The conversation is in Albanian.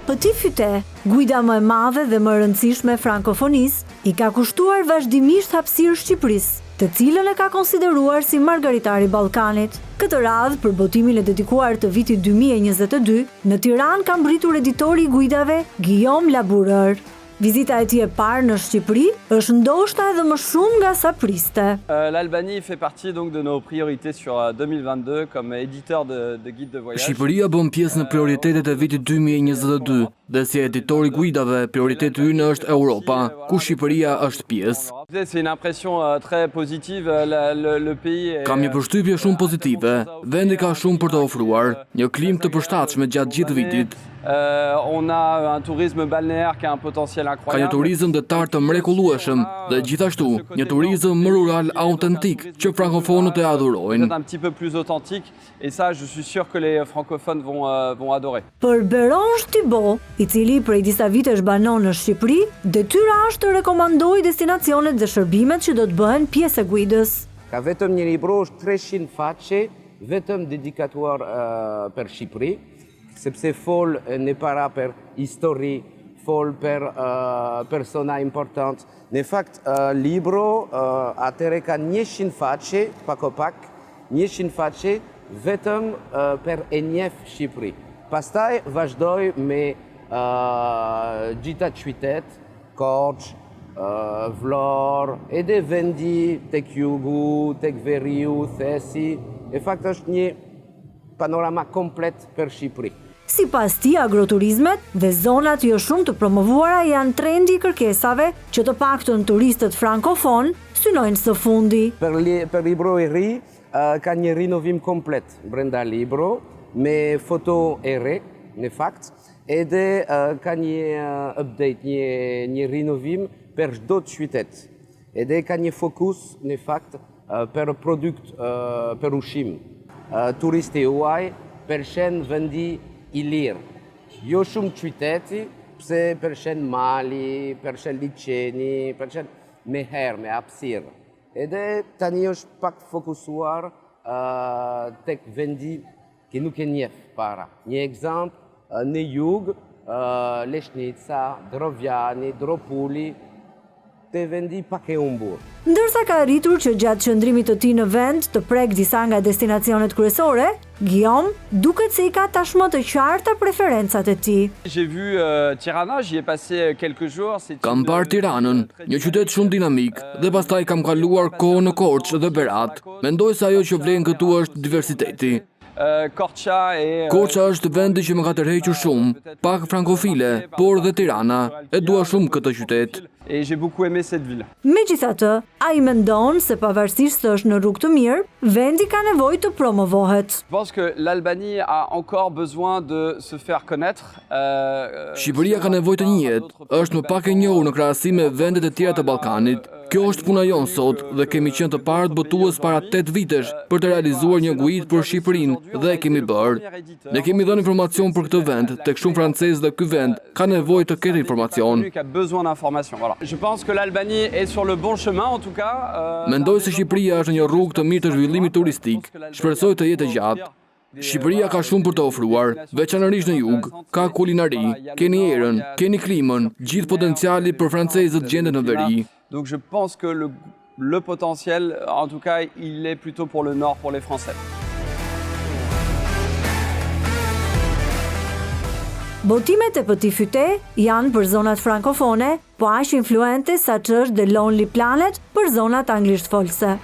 Petit Fyte, guida më e madhe dhe më e rëndësishme e frankofonisë, i ka kushtuar vazhdimisht hapësirë Shqipërisë, të cilën e ka konsideruar si Margaritari Ballkanit. Këtë radhë, për botimin e dedikuar të vitit 2022, në Tiranë ka mbritur editori i guidave Guillaume Laboureur. Vizita e tij e parë në Shqipëri është ndoshta edhe më shumë nga sa priste. L'Albanie fait partie donc de nos priorités sur 2022 comme éditeur de guide de voyage. Shqipëria bën pjesë në prioritetet e vitit 2022 dhe si editor i guidave prioriteti ynë është Europa, ku Shqipëria është pjesë. C'est une impression très positive. Le pays est... Kam një përshtypje shumë pozitive. Vendi ka shumë për të ofruar, një klimë të përshtatshme gjatë gjithë vitit. On a un tourisme balnéaire qui a un potentiel incroyable. Ka një turizëm detar të mrekullueshëm dhe gjithashtu një turizëm më rural autentik që frankofonët e adhurojnë. Un petit peu plus authentique et ça je suis sûr que les francophones vont adorer. Për Beronj Thibaut, i cili prej disa vitesh banon në Shqipëri, detyra është të rekomandojë destinacionet dhe shërbimet që do të bëhen pjesë e guidës. Ka vetëm një libro është 300 faqe, vetëm dedikatuar për Shqipëri, sepse fol ne para për histori, fol për persona important. Në fakt, libro atëre ka 100 faqe, pak o pak, 100 faqe vetëm për e njeh Shqipëri. Pastaj vazhdoj me gjitha qytet, Korçë, Vlorë, edhe vendi tek jugu, tek veriu, Thesi. Në fakt është një panorama komplet për Shqipëri. Sipas tij, agroturizmet dhe zonat jo shumë të promovuara janë trendi i kërkesave që të paktën turistët frankofon synojnë së fundi. Për libro i ri, ka një rinovim komplet brenda libro, me foto e re, në fakt, edhe ka një update, një rinovim për çdo qytet. Edhe ka një fokus, në fakt, për produkt, për ushqim. Turisti huaj përshen vendi i lirë. Jo shumë qyteti, pse përshen Mali, përshen Liçeni, përshen me herë, me hapësirë. Edhe tani është pak fokusuar tek vendi që nuk e njeh para. Një ekzamp, në jug, Leshnica, Drovjani, Dropuli, te vendi pak e humbur. Ndërsa ka arritur që gjatë qëndrimit të tij në vend të prek disa nga destinacionet kryesore, Guillaume duket se i ka tashmë të qarta preferencat e tij. J'ai vu Tirana, j'y ai passé quelques jours. Kam parë Tiranën, një qytet shumë dinamik, dhe pastaj kam kaluar kohë në Korçë dhe Berat. Mendoj se ajo që vlen këtu është diversiteti. Korça është vendi që më ka tërhequr shumë, pak frankofile, por dhe Tirana, e dua shumë këtë qytet. Et j'ai beaucoup aimé cette ville. Megjithatë, ai mendon se pavarësisht se është në rrugë të mirë, vendi ka nevojë të promovohet. Je pense que l'Albanie a encore besoin de se faire connaître. Shqipëria ka nevojë të njihet, është më pak e njohur në krahasim me vendet e tjera të Ballkanit. Kjo është puna jonë sot dhe kemi qenë të parët botues para 8 vitesh për të realizuar një guid për Shqipërinë dhe e kemi bërë. Ne kemi dhënë informacion për këtë vend, tek shumë francezë dhe ky vend ka nevojë të ketë informacion. Je pense que l'Albanie est sur le bon chemin en tout cas. Mendoj se Shqipëria është në një rrugë të mirë të zhvillimit turistik. Shpresoj të jetë gjatë. Shqipëria ka shumë për të ofruar, veçanërisht në jug, ka kulinari, keni erën, keni klimën, gjithë potenciali për francezët gjendet në veri. Donc je pense que le potentiel, en tout cas, il est plutôt pour le nord, pour les Français. Botimet e Petit Fyte janë për zonat frankofone, po aq influente sa që është The Lonely Planet për zonat anglisht folse.